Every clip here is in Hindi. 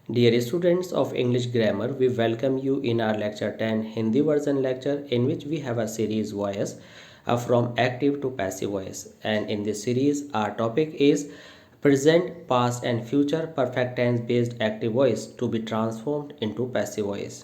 Dear students of English grammar, we welcome you in our lecture 10 Hindi version lecture in which we have a series voice from active to passive voice. And in this series, our topic is present, past and future perfect tense based active voice to be transformed into passive voice.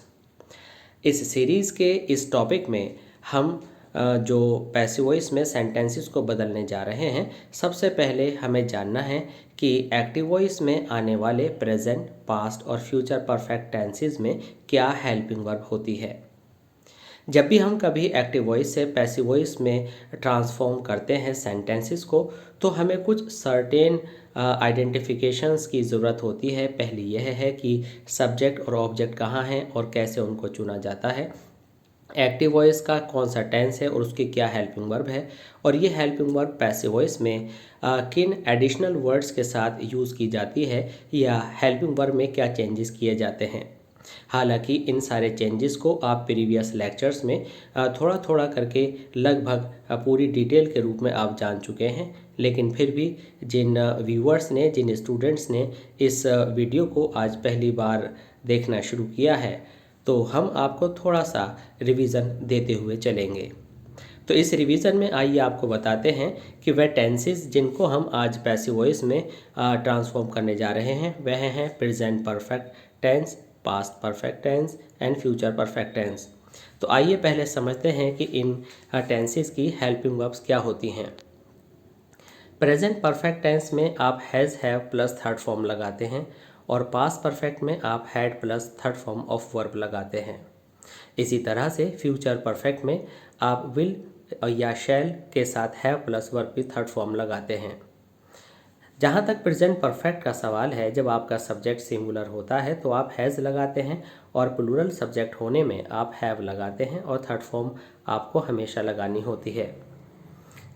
इस सीरीज़ के इस टॉपिक में हम जो पैसिव वॉइस में सेंटेंसेस को बदलने जा रहे हैं, सबसे पहले हमें जानना है कि एक्टिव वॉइस में आने वाले प्रेजेंट, पास्ट और फ्यूचर परफेक्ट टेंसेस में क्या हेल्पिंग वर्ब होती है। जब भी हम कभी एक्टिव वॉइस से पैसिव वॉइस में ट्रांसफॉर्म करते हैं सेंटेंसेस को, तो हमें कुछ सर्टेन आइडेंटिफिकेशंस की ज़रूरत होती है। पहली यह है कि सब्जेक्ट और ऑब्जेक्ट कहाँ हैं और कैसे उनको चुना जाता है, एक्टिव वॉइस का कौन सा टेंस है और उसकी क्या हेल्पिंग वर्ब है, और ये हेल्पिंग वर्ब पैसिव वॉइस में किन एडिशनल वर्ड्स के साथ यूज़ की जाती है या हेल्पिंग वर्ब में क्या चेंजेस किए जाते हैं। हालांकि इन सारे चेंजेस को आप प्रीवियस लेक्चर्स में थोड़ा थोड़ा करके लगभग पूरी डिटेल के रूप में आप जान चुके हैं, लेकिन फिर भी जिन व्यूअर्स ने, जिन स्टूडेंट्स ने इस वीडियो को आज पहली बार देखना शुरू किया है, तो हम आपको थोड़ा सा रिवीजन देते हुए चलेंगे। तो इस रिवीजन में आइए आपको बताते हैं कि वह टेंसेस जिनको हम आज पैसिव वॉइस में ट्रांसफॉर्म करने जा रहे हैं वह हैं present perfect tense, past perfect tense and future perfect tense. तो आइए पहले समझते हैं कि इन टेंसेस की हेल्पिंग वर्ब्स क्या होती हैं। प्रेजेंट परफेक्ट टेंस में आप has, have plus third form लगाते हैं और पास्ट परफेक्ट में आप had plus third form of verb लगाते हैं। इसी तरह से फ्यूचर परफेक्ट में आप विल या शैल के साथ हैव प्लस वर्ब की थर्ड फॉर्म लगाते हैं। जहाँ तक प्रेजेंट परफेक्ट का सवाल है, जब आपका सब्जेक्ट सिंगुलर होता है तो आप हैज़ लगाते हैं और प्लूरल सब्जेक्ट होने में आप हैव लगाते हैं और थर्ड फॉर्म आपको हमेशा लगानी होती है।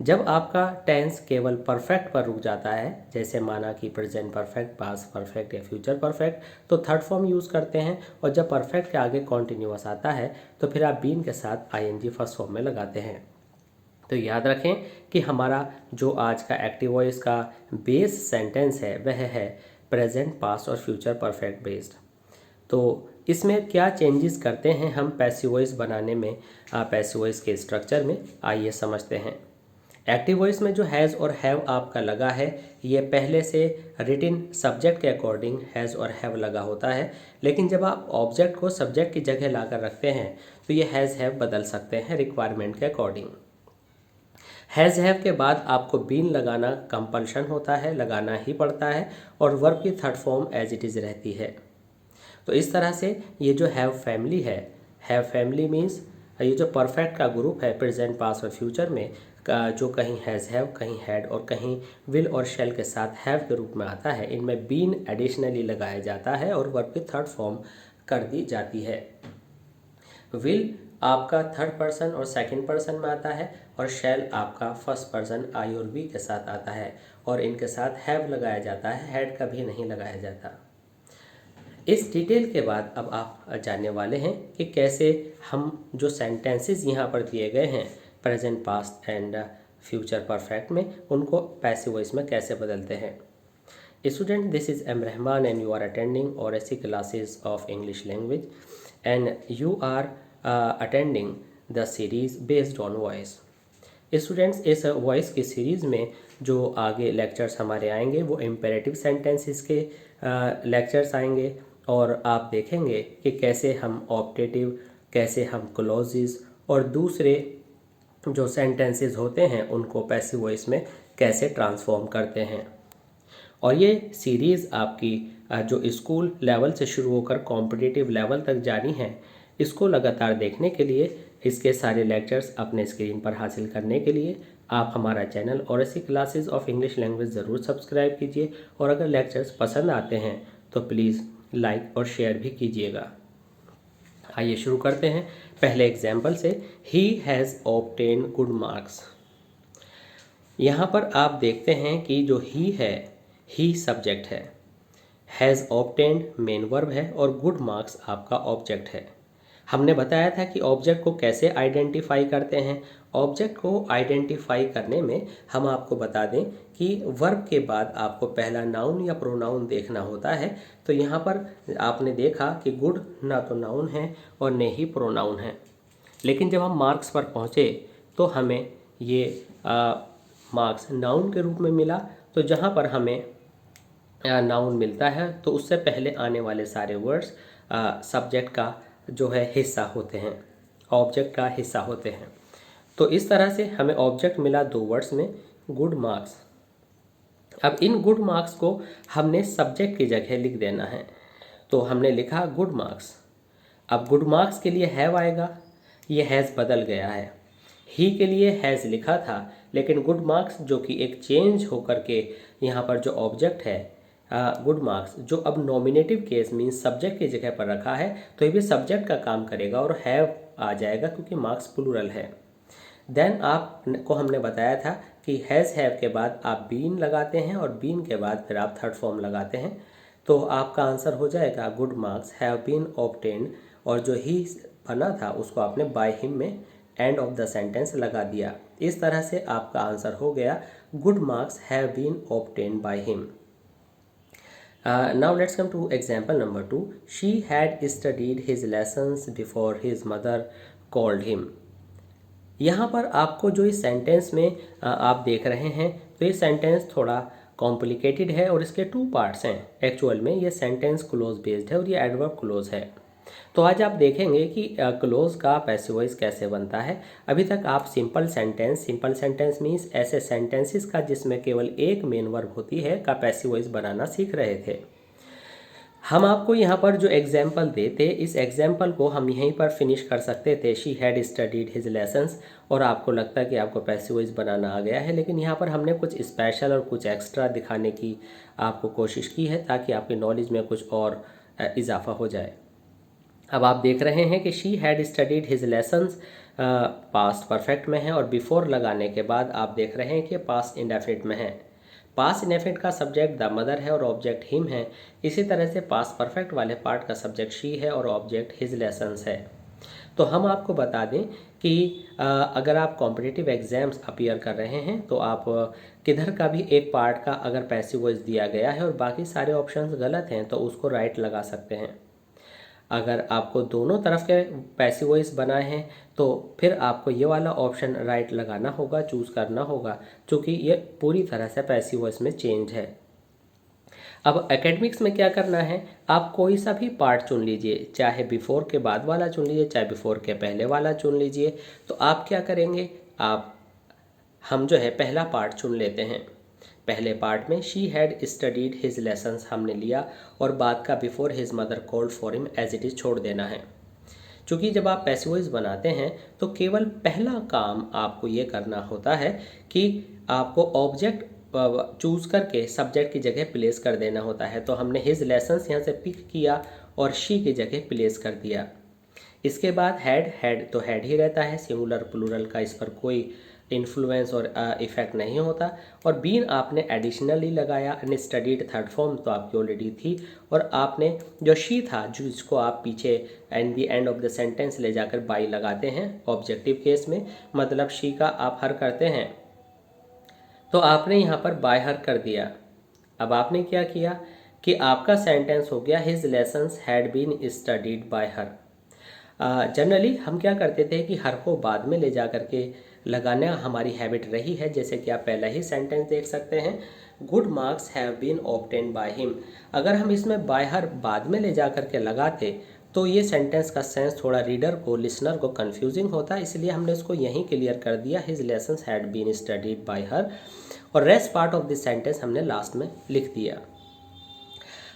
जब आपका टेंस केवल परफेक्ट पर रुक जाता है, जैसे माना कि प्रेजेंट परफेक्ट, पास्ट परफेक्ट या फ्यूचर परफेक्ट, तो थर्ड फॉर्म यूज़ करते हैं। और जब परफेक्ट के आगे कॉन्टिन्यूअस आता है तो फिर आप बीन के साथ आईएनजी फर्स्ट फॉर्म में लगाते हैं। तो याद रखें कि हमारा जो आज का एक्टिव वॉइस का बेस सेंटेंस है वह है प्रेजेंट, पास्ट और फ्यूचर परफेक्ट बेस्ड। तो इसमें क्या चेंजेस करते हैं हम पैसिव वॉइस बनाने में, पैसिव वॉइस के स्ट्रक्चर में, आइए समझते हैं। एक्टिव वॉइस में जो हैज़ और हैव आपका लगा है, ये पहले से रिटिन सब्जेक्ट के अकॉर्डिंग हैज़ और हैव लगा होता है, लेकिन जब आप ऑब्जेक्ट को सब्जेक्ट की जगह लाकर रखते हैं तो ये हैज़ हैव बदल सकते हैं रिक्वायरमेंट के अकॉर्डिंग। हैज़ हैव के बाद आपको बीन लगाना कंपल्शन होता है, लगाना ही पड़ता है, और वर्ब की third form as it is रहती है। तो इस तरह से ये जो हैव फैमिली है, हैव फैमिली मीन्स ये जो परफेक्ट का ग्रुप है प्रेजेंट, पास्ट और फ्यूचर में जो कहीं हैज़ हैव, कहीं हैड और कहीं विल और शेल के साथ हैव के रूप में आता है, इनमें बीन एडिशनली लगाया जाता है और वर्ब की थर्ड फॉर्म कर दी जाती है। विल आपका थर्ड पर्सन और सेकंड पर्सन में आता है और शेल आपका फर्स्ट पर्सन आई और वी के साथ आता है, और इनके साथ हैव लगाया जाता है, हैड कभी नहीं लगाया जाता। इस डिटेल के बाद अब आप जानने वाले हैं कि कैसे हम जो सेंटेंसेस यहाँ पर दिए गए हैं present, past and future perfect में, उनको पैसिव वॉइस में कैसे बदलते हैं। Student, this is M Rahman and you are attending oracy classes of English language and you are attending the series based on voice. Students, इस वॉइस की सीरीज़ में जो आगे लेक्चर्स हमारे आएंगे वो इम्पेरेटिव सेंटेंसेस के लेक्चर्स आएंगे, और आप देखेंगे कि कैसे हम ऑप्टेटिव, कैसे हम क्लॉजेस और दूसरे जो सेंटेंसेस होते हैं उनको पैसिव वॉइस में कैसे ट्रांसफॉर्म करते हैं। और ये सीरीज़ आपकी जो स्कूल लेवल से शुरू होकर कॉम्पिटिटिव लेवल तक जानी है, इसको लगातार देखने के लिए, इसके सारे लेक्चर्स अपने स्क्रीन पर हासिल करने के लिए आप हमारा channel oracy classes of English language ज़रूर सब्सक्राइब कीजिए, और अगर लेक्चर्स पसंद आते हैं तो प्लीज़ लाइक और शेयर भी कीजिएगा। आइए शुरू करते हैं पहले एग्जाम्पल से। He has obtain good marks. यहाँ पर आप देखते हैं कि जो ही है, ही सब्जेक्ट है, हैज़ ऑब्टेन्ड मेन वर्ब है और गुड मार्क्स आपका ऑब्जेक्ट है। हमने बताया था कि ऑब्जेक्ट को कैसे आइडेंटिफाई करते हैं। ऑब्जेक्ट को आइडेंटिफाई करने में हम आपको बता दें कि वर्ब के बाद आपको पहला नाउन या प्रोनाउन देखना होता है। तो यहाँ पर आपने देखा कि गुड ना तो नाउन है और न ही प्रोनाउन है। लेकिन जब हम मार्क्स पर पहुँचे तो हमें ये मार्क्स नाउन के रूप में मिला। तो जहाँ पर हमें नाउन मिलता है तो उससे पहले आने वाले सारे वर्ड्स सब्जेक्ट का जो है हिस्सा होते हैं, ऑब्जेक्ट का हिस्सा होते हैं। तो इस तरह से हमें ऑब्जेक्ट मिला 2 वर्ड्स में, गुड मार्क्स। अब इन गुड मार्क्स को हमने सब्जेक्ट की जगह लिख देना है। तो हमने लिखा गुड मार्क्स। अब गुड मार्क्स के लिए हैव आएगा, ये हैज़ बदल गया है। ही के लिए हैज़ लिखा था, लेकिन गुड मार्क्स जो कि एक चेंज होकर के यहाँ पर जो ऑब्जेक्ट है गुड मार्क्स, जो अब नॉमिनेटिव केस मीन्स सब्जेक्ट की जगह पर रखा है, तो ये भी सब्जेक्ट का काम करेगा और हैव आ जाएगा क्योंकि मार्क्स प्लूरल है। देन आपको हमने बताया था कि हैज़ हैव के बाद आप बीन लगाते हैं और बीन के बाद फिर आप थर्ड फॉर्म लगाते हैं। तो आपका आंसर हो जाएगा good marks have been obtained, और जो ही बना था उसको आपने बाय हिम में एंड ऑफ द सेंटेंस लगा दिया। इस तरह से आपका आंसर हो गया good marks have been obtained by him. Now let's come to example number 2. She had studied his lessons before his mother called him. यहाँ पर आपको जो इस सेंटेंस में आप देख रहे हैं, तो ये सेंटेंस थोड़ा कॉम्प्लिकेटेड है और इसके 2 पार्ट्स हैं। एक्चुअल में ये सेंटेंस क्लोज बेस्ड है और ये एडवर्ब क्लोज है। तो आज आप देखेंगे कि क्लोज का पैसिव वॉइस कैसे बनता है। अभी तक आप सिंपल सेंटेंस मीन्स ऐसे सेंटेंसेस का जिसमें केवल एक मेन वर्ब होती है का पैसिव वॉइस बनाना सीख रहे थे। हम आपको यहाँ पर जो एग्जाम्पल देते, इस एग्जाम्पल को हम यहीं पर फिनिश कर सकते थे, she had studied his lessons, और आपको लगता है कि आपको पैसिव वॉइस बनाना आ गया है। लेकिन यहाँ पर हमने कुछ स्पेशल और कुछ एक्स्ट्रा दिखाने की आपको कोशिश की है ताकि आपकी नॉलेज में कुछ और इजाफा हो जाए। अब आप देख रहे हैं कि she had studied his lessons past perfect में है और बिफोर लगाने के बाद आप देख रहे हैं कि पास्ट इंडेफिनिट में है। पास्ट इंडेफिनिट का सब्जेक्ट द मदर है और ऑब्जेक्ट हिम है। इसी तरह से पास्ट परफेक्ट वाले पार्ट का सब्जेक्ट शी है और ऑब्जेक्ट हिज लेसन्स है। तो हम आपको बता दें कि अगर आप कॉम्पिटिटिव एग्जाम्स अपीयर कर रहे हैं तो आप किधर का भी एक पार्ट का अगर पैसिव वॉइस दिया गया है और बाकी सारे ऑप्शंस गलत हैं तो उसको राइट लगा सकते हैं। अगर आपको दोनों तरफ के पैसिव वॉइस बनाए हैं तो फिर आपको ये वाला ऑप्शन राइट लगाना होगा, चूज़ करना होगा, क्योंकि ये पूरी तरह से पैसिव वॉइस में चेंज है। अब एकेडमिक्स में क्या करना है, आप कोई सा भी पार्ट चुन लीजिए, चाहे बिफोर के बाद वाला चुन लीजिए, चाहे बिफोर के पहले वाला चुन लीजिए। तो आप क्या करेंगे, हम जो है पहला पार्ट चुन लेते हैं। पहले पार्ट में she had studied his lessons हमने लिया और बाद का before his mother called for him as it is छोड़ देना है। क्योंकि जब आप पैसिव वॉइस बनाते हैं तो केवल पहला काम आपको ये करना होता है कि आपको ऑब्जेक्ट चूज़ करके सब्जेक्ट की जगह प्लेस कर देना होता है। तो हमने हिज लेसन्स यहाँ से पिक किया और शी की जगह प्लेस कर दिया। इसके बाद हैड तो हैड ही रहता है, सिंगुलर प्लूरल का इस पर कोई इन्फ्लुएंस और इफेक्ट नहीं होता। और बीन आपने एडिशनली लगाया एंड स्टडीड थर्ड फॉर्म तो आपकी ऑलरेडी थी, और आपने जो शी था जिसको आप पीछे and the end of the sentence ले जाकर बाई लगाते हैं ऑब्जेक्टिव केस में, मतलब शी का आप हर करते हैं, तो आपने यहाँ पर बाय हर कर दिया। अब आपने क्या किया कि आपका सेंटेंस हो गया his lessons had been studied by her. Generally हम क्या करते थे कि हर को बाद में ले जा करके लगाना हमारी हैबिट रही है। जैसे कि आप पहला ही सेंटेंस देख सकते हैं, good marks have been obtained by him. अगर हम इसमें बाय हर बाद में ले जा करके लगाते तो ये सेंटेंस का सेंस थोड़ा रीडर को, लिसनर को कंफ्यूजिंग होता, इसलिए हमने इसको यहीं क्लियर कर दिया, his lessons had been studied by her, और rest part of this sentence हमने लास्ट में लिख दिया।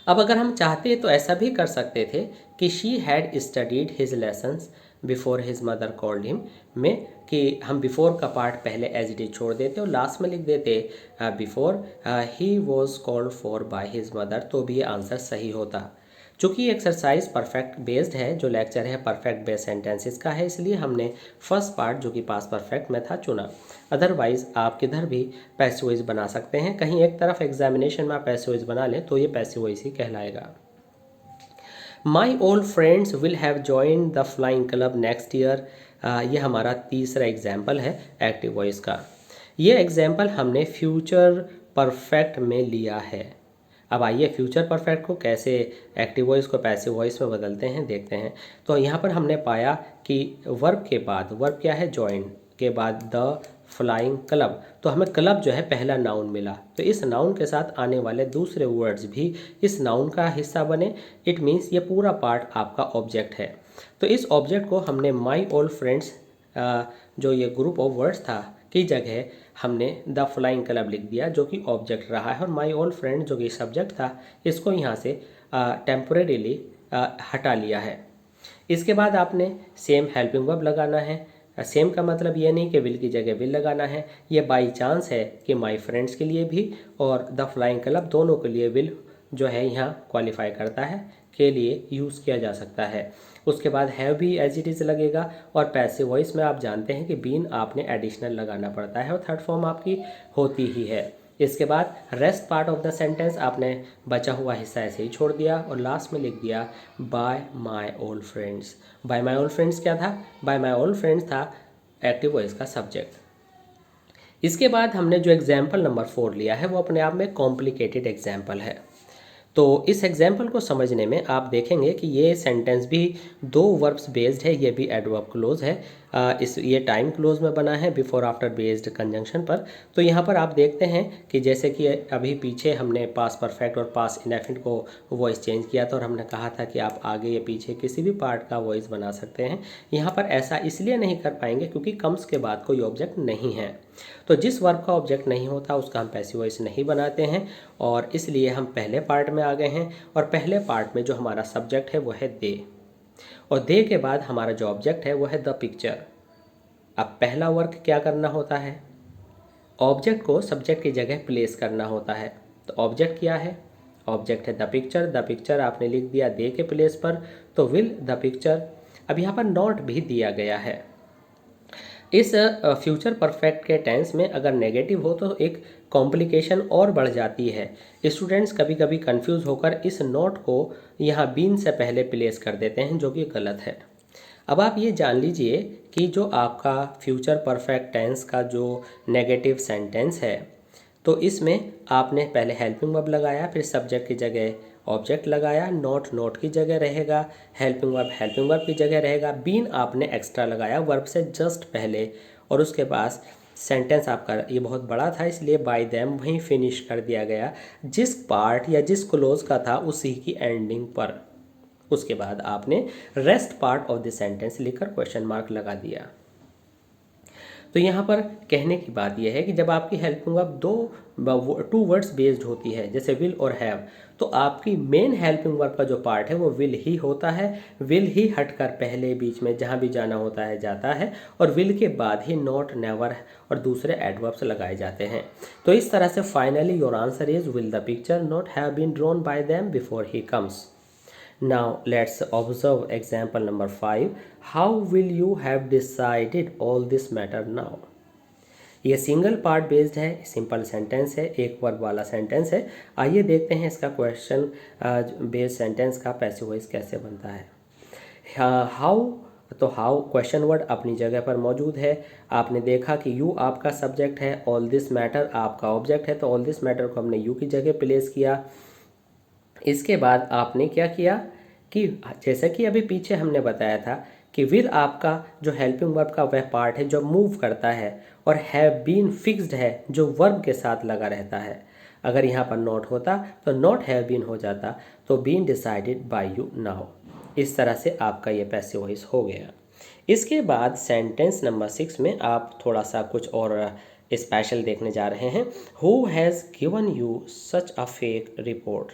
अब अगर हम चाहते तो ऐसा भी कर सकते थे कि she had studied his lessons before his mother called him में, कि हम बिफोर का पार्ट पहले एज इट इज छोड़ देते और लास्ट में लिख देते before he was called for by his mother, तो भी ये आंसर सही होता। चूँकि ये एक्सरसाइज परफेक्ट बेस्ड है, जो लेक्चर है परफेक्ट बेस्ड सेंटेंसेस का है, इसलिए हमने फर्स्ट पार्ट जो कि पास्ट परफेक्ट में था चुना। अदरवाइज आप किधर भी पैसिव वॉइस बना सकते हैं, कहीं एक तरफ एग्जामिनेशन में आप पैसिव वॉइस बना लें तो ये पैसिव वॉइस ही कहलाएगा। My old friends will have join the flying club next year. ये हमारा तीसरा एग्जाम्पल है एक्टिव वॉइस का। ये एग्जाम्पल हमने फ्यूचर परफेक्ट में लिया है। अब आइए फ्यूचर परफेक्ट को कैसे एक्टिव वॉइस को पैसिव वॉइस में बदलते हैं देखते हैं। तो यहाँ पर हमने पाया कि वर्ब के बाद, वर्ब क्या है, जॉइन के बाद द फ्लाइंग क्लब, तो हमें क्लब जो है पहला नाउन मिला। तो इस नाउन के साथ आने वाले दूसरे वर्ड्स भी इस नाउन का हिस्सा बने। इट मीन्स ये पूरा पार्ट आपका ऑब्जेक्ट है। तो इस ऑब्जेक्ट को हमने माई ओल्ड फ्रेंड्स जो ये ग्रुप ऑफ वर्ड्स था की जगह हमने द फ्लाइंग क्लब लिख दिया जो कि ऑब्जेक्ट रहा है, और माई ओल्ड फ्रेंड जो कि सब्जेक्ट था इसको यहाँ से टेम्पोरेरीली हटा लिया है। इसके बाद आपने सेम हेल्पिंग वर्ब लगाना है। सेम का मतलब ये नहीं कि विल की जगह विल लगाना है, ये बाई चांस है कि माई फ्रेंड्स के लिए भी और द फ्लाइंग क्लब दोनों के लिए विल जो है यहाँ क्वालिफाई करता है के लिए यूज़ किया जा सकता है। उसके बाद हैव भी एज इट इज़ लगेगा, और पैसिव वॉइस में आप जानते हैं कि बीन आपने एडिशनल लगाना पड़ता है और थर्ड फॉर्म आपकी होती ही है। इसके बाद rest part of the sentence आपने बचा हुआ हिस्सा ऐसे ही छोड़ दिया और लास्ट में लिख दिया bye my old friends. Bye my old friends क्या था, बाय माई ओल्ड फ्रेंड्स था एक्टिव वॉइस का सब्जेक्ट। इसके बाद हमने जो एग्जाम्पल नंबर 4 लिया है वो अपने आप में कॉम्प्लिकेटेड एग्जाम्पल है। तो इस एग्जाम्पल को समझने में आप देखेंगे कि ये सेंटेंस भी दो वर्ब्स बेस्ड है, ये भी एडवर्ब क्लोज है। ये टाइम क्लोज में बना है बिफोर आफ्टर बेस्ड कंजंक्शन पर। तो यहाँ पर आप देखते हैं कि जैसे कि अभी पीछे हमने पास परफेक्ट और पास इनडेफिनिट को वॉइस चेंज किया था और हमने कहा था कि आप आगे या पीछे किसी भी पार्ट का वॉइस बना सकते हैं। यहाँ पर ऐसा इसलिए नहीं कर पाएंगे क्योंकि कम्स के बाद कोई ऑब्जेक्ट नहीं है। तो जिस वर्ब का ऑब्जेक्ट नहीं होता उसका हम पैसिव वॉइस नहीं बनाते हैं, और इसलिए हम पहले पार्ट में आ गए हैं। और पहले पार्ट में जो हमारा सब्जेक्ट है वो है दे, और दे के बाद हमारा जो ऑब्जेक्ट है वो है द पिक्चर। अब पहला वर्क क्या करना होता है, ऑब्जेक्ट को सब्जेक्ट की जगह प्लेस करना होता है। तो ऑब्जेक्ट क्या है, ऑब्जेक्ट है द पिक्चर। द पिक्चर आपने लिख दिया दे के प्लेस पर, तो विल द पिक्चर। अब यहाँ पर नॉट भी दिया गया है। इस फ्यूचर परफेक्ट के टेंस में अगर नेगेटिव हो तो एक कॉम्प्लिकेशन और बढ़ जाती है। स्टूडेंट्स कभी कभी कंफ्यूज होकर इस नोट को यहाँ बीन से पहले प्लेस कर देते हैं जो कि गलत है। अब आप ये जान लीजिए कि जो आपका फ्यूचर परफेक्ट टेंस का जो नेगेटिव सेंटेंस है तो इसमें आपने पहले हेल्पिंग वर्ब लगाया, फिर सब्जेक्ट की जगह ऑब्जेक्ट लगाया, नॉट नॉट की जगह रहेगा, हेल्पिंग वर्ब की जगह रहेगा, बीन आपने एक्स्ट्रा लगाया वर्ब से जस्ट पहले, और उसके पास सेंटेंस आपका ये बहुत बड़ा था इसलिए बाय देम वहीं फिनिश कर दिया गया जिस पार्ट या जिस क्लोज का था उसी की एंडिंग पर। उसके बाद आपने rest part of the sentence लिखकर क्वेश्चन मार्क लगा दिया। तो यहाँ पर कहने की बात यह है कि जब आपकी helping verb two words based होती है जैसे विल और हैव, तो आपकी मेन हेल्पिंग वर्ब का जो पार्ट है वो विल ही होता है। विल ही हटकर पहले बीच में जहाँ भी जाना होता है जाता है, और विल के बाद ही नॉट, नेवर और दूसरे एडवर्ब्स लगाए जाते हैं। तो इस तरह से finally your answer is will the picture not have been drawn by them before he comes. Now let's observe example number 5. How will you have decided all this matter now? ये सिंगल पार्ट बेस्ड है, सिंपल सेंटेंस है, एक वर्ब वाला सेंटेंस है। आइए देखते हैं इसका क्वेश्चन बेस्ड सेंटेंस का पैसिव वॉइस कैसे बनता है। हाउ, तो हाउ क्वेश्चन वर्ड अपनी जगह पर मौजूद है। आपने देखा कि यू आपका सब्जेक्ट है, ऑल दिस मैटर आपका ऑब्जेक्ट है, तो ऑल दिस मैटर को हमने यू की जगह प्लेस किया। इसके बाद आपने क्या किया कि जैसा कि अभी पीछे हमने बताया था कि विल आपका जो हेल्पिंग वर्ब का वह पार्ट है जो मूव करता है, और हैव बीन फिक्स्ड है जो वर्ब के साथ लगा रहता है। अगर यहाँ पर नॉट होता तो नॉट हैव बीन हो जाता, तो been decided by you now. इस तरह से आपका ये पैसिव वॉइस हो गया। इसके बाद सेंटेंस नंबर 6 में आप थोड़ा सा कुछ और स्पेशल देखने जा रहे हैं। Who has given you such a fake report.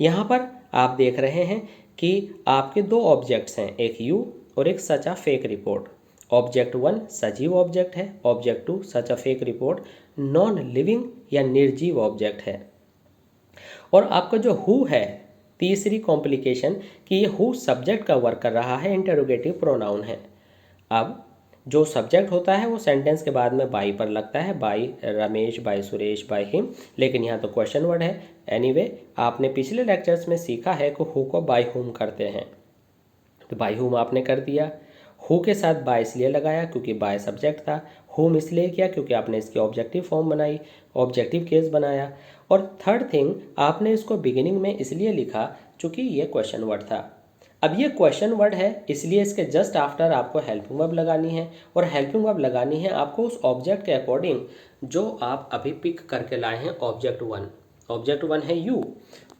यहाँ पर आप देख रहे हैं कि आपके दो ऑब्जेक्ट्स हैं, एक यू और एक सच अ फेक रिपोर्ट। ऑब्जेक्ट 1 सजीव ऑब्जेक्ट है, object 2 such a fake report non living या निर्जीव ऑब्जेक्ट है। और आपका जो हु है, तीसरी कॉम्प्लिकेशन कि ये हु सब्जेक्ट का वर्क कर रहा है, इंटरोगेटिव प्रोनाउन है। अब जो सब्जेक्ट होता है वो सेंटेंस के बाद में बाई पर लगता है, by Ramesh, by Suresh, by him, लेकिन यहाँ तो क्वेश्चन वर्ड है। एनीवे आपने पिछले लेक्चर्स में सीखा है कि हु को बाई हुम करते हैं, तो बाई हुम आपने कर दिया। हु के साथ बाय इसलिए लगाया क्योंकि बाय सब्जेक्ट था, हुम इसलिए किया क्योंकि आपने इसकी ऑब्जेक्टिव फॉर्म बनाई, ऑब्जेक्टिव केस बनाया। और थर्ड थिंग, आपने इसको बिगिनिंग में इसलिए लिखा क्योंकि ये क्वेश्चन वर्ड था। अब ये क्वेश्चन वर्ड है इसलिए इसके जस्ट आफ्टर आपको हेल्पिंग वर्ब लगानी है, और हेल्पिंग वर्ब लगानी है आपको उस ऑब्जेक्ट के अकॉर्डिंग जो आप अभी पिक करके लाए हैं, ऑब्जेक्ट वन। ऑब्जेक्ट वन है यू,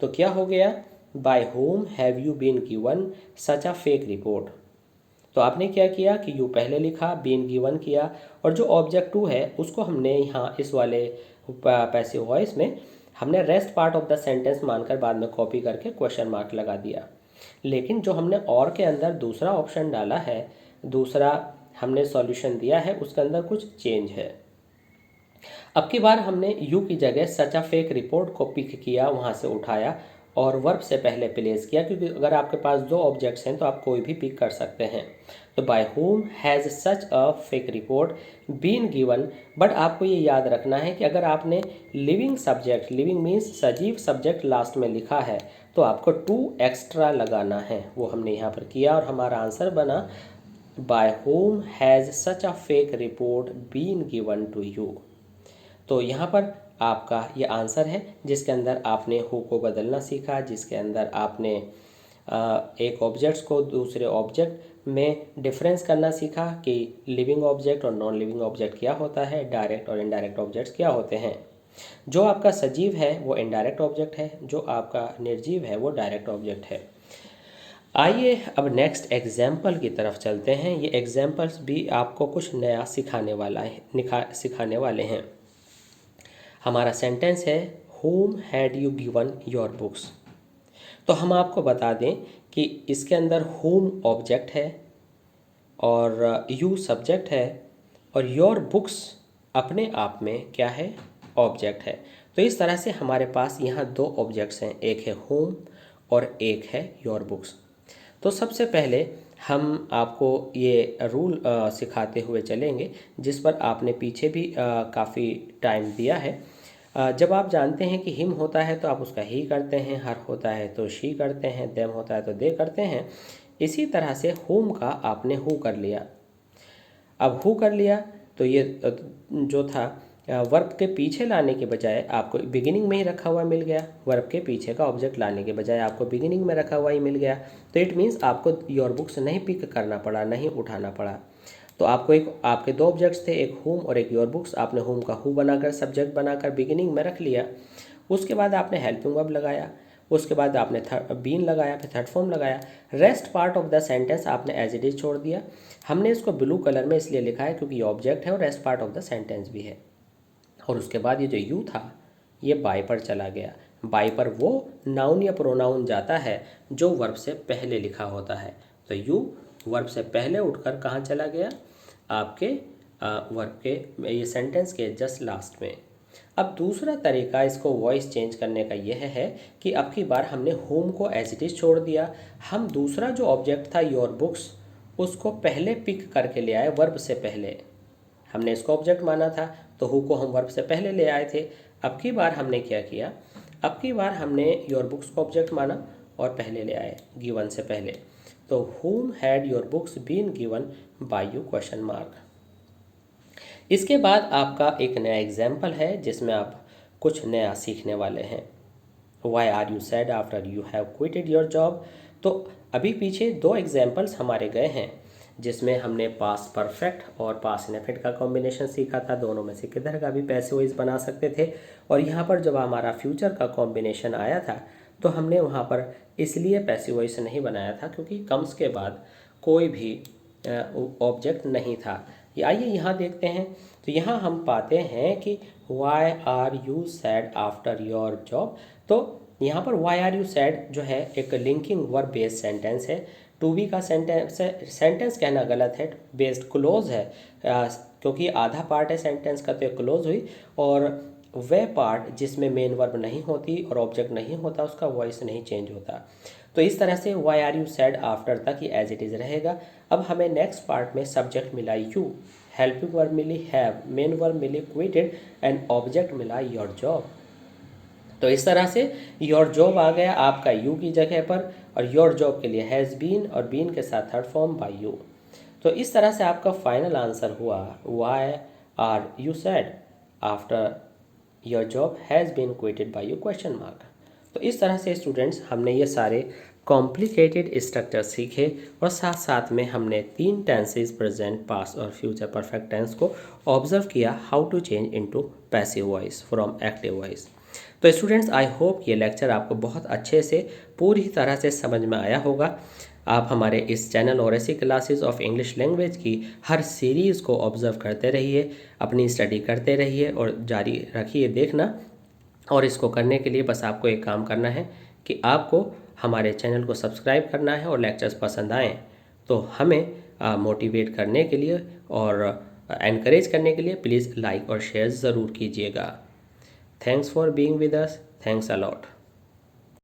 तो क्या हो गया, by whom have you been given such a fake report. तो आपने क्या किया कि यू पहले लिखा, बीन गिवन किया, और जो ऑब्जेक्ट टू है उसको हमने यहाँ इस वाले पैसिव वॉइस में हमने rest part of the sentence मानकर बाद में कॉपी करके क्वेश्चन मार्क लगा दिया। लेकिन जो हमने और के अंदर दूसरा ऑप्शन डाला है, दूसरा हमने सॉल्यूशन दिया है, उसके अंदर कुछ चेंज है। अब की बार हमने यू की जगह सच अ फेक रिपोर्ट को पिक किया, वहाँ से उठाया और वर्ब से पहले प्लेस किया, क्योंकि अगर आपके पास दो ऑब्जेक्ट्स हैं तो आप कोई भी पिक कर सकते हैं। तो by whom has such a fake report been given, but आपको ये याद रखना है कि अगर आपने लिविंग सब्जेक्ट, लिविंग मीन्स सजीव सब्जेक्ट लास्ट में लिखा है तो आपको टू एक्स्ट्रा लगाना है, वो हमने यहाँ पर किया और हमारा आंसर बना by whom has such a fake report been given to you. तो यहाँ पर आपका ये आंसर है जिसके अंदर आपने हु को बदलना सीखा, जिसके अंदर आपने एक ऑब्जेक्ट्स को दूसरे ऑब्जेक्ट में डिफरेंस करना सीखा कि लिविंग ऑब्जेक्ट और नॉन लिविंग ऑब्जेक्ट क्या होता है, डायरेक्ट और इनडायरेक्ट ऑब्जेक्ट्स क्या होते हैं। जो आपका सजीव है वो इनडायरेक्ट ऑब्जेक्ट है, जो आपका निर्जीव है वो डायरेक्ट ऑब्जेक्ट है। आइए अब नेक्स्ट एग्जाम्पल की तरफ चलते हैं। ये एग्जाम्पल्स भी आपको कुछ नया सिखाने वाले हैं। हमारा सेंटेंस है home had you given your books. तो हम आपको बता दें कि इसके अंदर होम ऑब्जेक्ट है और यू सब्जेक्ट है और योर बुक्स अपने आप में क्या है, ऑब्जेक्ट है। तो इस तरह से हमारे पास यहाँ दो ऑब्जेक्ट्स हैं, एक है होम और एक है योर बुक्स। तो सबसे पहले हम आपको ये रूल सिखाते हुए चलेंगे जिस पर आपने पीछे भी काफ़ी टाइम दिया है। जब आप जानते हैं कि हिम होता है तो आप उसका ही करते हैं, हर होता है तो शी करते हैं, देम होता है तो दे करते हैं। इसी तरह से होम का आपने हु कर लिया। अब हु कर लिया तो ये जो था वर्ब के पीछे लाने के बजाय आपको बिगिनिंग में ही रखा हुआ मिल गया, वर्ब के पीछे का ऑब्जेक्ट लाने के बजाय आपको बिगिनिंग में रखा हुआ ही मिल गया। तो इट मीन्स आपको योर बुक्स नहीं पिक करना पड़ा, नहीं उठाना पड़ा। तो आपको आपके दो ऑब्जेक्ट्स थे, एक होम और एक योर बुक्स। आपने होम का हु बनाकर, सब्जेक्ट बनाकर बिगिनिंग में रख लिया। उसके बाद आपने हेल्पिंग वर्ब लगाया, उसके बाद आपने बीन लगाया, फिर थर्ड फॉर्म लगाया। Rest part of the sentence आपने एज इट इज छोड़ दिया। हमने इसको ब्लू कलर में इसलिए लिखा है क्योंकि ये ऑब्जेक्ट है और rest part of the sentence भी है। और उसके बाद ये जो यू था ये बाय पर चला गया। बाय पर वो नाउन या प्रोनाउन जाता है जो वर्ब से पहले लिखा होता है। तो यू वर्ब से पहले उठकर कहाँ चला गया, आपके वर्ब के ये सेंटेंस के जस्ट लास्ट में। अब दूसरा तरीका इसको वॉइस चेंज करने का यह है कि अब की बार हमने होम को एज इट इज छोड़ दिया। हम दूसरा जो ऑब्जेक्ट था योर बुक्स उसको पहले पिक करके ले आए, वर्ब से पहले। हमने इसको ऑब्जेक्ट माना था तो हु को हम वर्ब से पहले ले आए थे। अब की बार हमने क्या किया, अब की बार हमने योर बुक्स को ऑब्जेक्ट माना और पहले ले आए गिवन से पहले। तो whom had your books been given by you question mark. इसके बाद आपका एक नया एग्जाम्पल है जिसमें आप कुछ नया सीखने वाले हैं। Why are you sad after you have quitted your job? तो अभी पीछे दो एग्जाम्पल्स हमारे गए हैं जिसमें हमने पास्ट परफेक्ट और पास्ट इनडेफिनिट का कॉम्बिनेशन सीखा था। दोनों में से किधर का भी पैसिव वॉइस बना सकते थे। और यहाँ पर जब हमारा फ्यूचर का कॉम्बिनेशन आया था तो हमने वहाँ पर इसलिए पैसिव वॉइस नहीं बनाया था क्योंकि कम्स के बाद कोई भी ऑब्जेक्ट नहीं था। आइए यहाँ देखते हैं। तो यहाँ हम पाते हैं कि why are you sad after your job. तो यहाँ पर वाई आर यू सैड जो है एक लिंकिंग वर्ब बेस्ड सेंटेंस है। टू बी का सेंटेंस कहना गलत है, बेस्ड क्लोज है क्योंकि आधा पार्ट है सेंटेंस का, तो क्लोज हुई। और वह पार्ट जिसमें मेन वर्ब नहीं होती और ऑब्जेक्ट नहीं होता उसका वॉइस नहीं चेंज होता। तो इस तरह से why are you sad after तक ही एज इट इज़ रहेगा। अब हमें नेक्स्ट पार्ट में सब्जेक्ट मिला यू, हेल्पिंग वर्ब मिली हैव, मेन वर्ब मिली क्विटेड एंड ऑब्जेक्ट मिला योर जॉब। तो इस तरह से योर जॉब आ गया आपका यू की जगह पर, और योर जॉब के लिए हैज़ बीन और बीन के साथ थर्ड फॉर्म बाय यू। तो इस तरह से आपका फाइनल आंसर हुआ why are you sad after your job has been quitted by you question mark. तो इस तरह से स्टूडेंट्स हमने ये सारे कॉम्प्लिकेटेड स्ट्रक्चर सीखे, और साथ साथ में हमने 3 टेंसेस प्रेजेंट, पास्ट और फ्यूचर परफेक्ट टेंस को ऑब्जर्व किया, how to change into passive voice from active voice. तो स्टूडेंट्स आई होप ये लेक्चर आपको बहुत अच्छे से पूरी तरह से समझ में आया होगा। आप हमारे इस चैनल और ऐसी क्लासेस ऑफ इंग्लिश लैंग्वेज की हर सीरीज़ को ऑब्जर्व करते रहिए, अपनी स्टडी करते रहिए और जारी रखिए देखना। और इसको करने के लिए बस आपको एक काम करना है कि आपको हमारे चैनल को सब्सक्राइब करना है, और लेक्चर्स पसंद आएँ तो हमें मोटिवेट करने के लिए और एनकरेज करने के लिए प्लीज़ लाइक और शेयर ज़रूर कीजिएगा। Thanks for being with us, thanks a lot.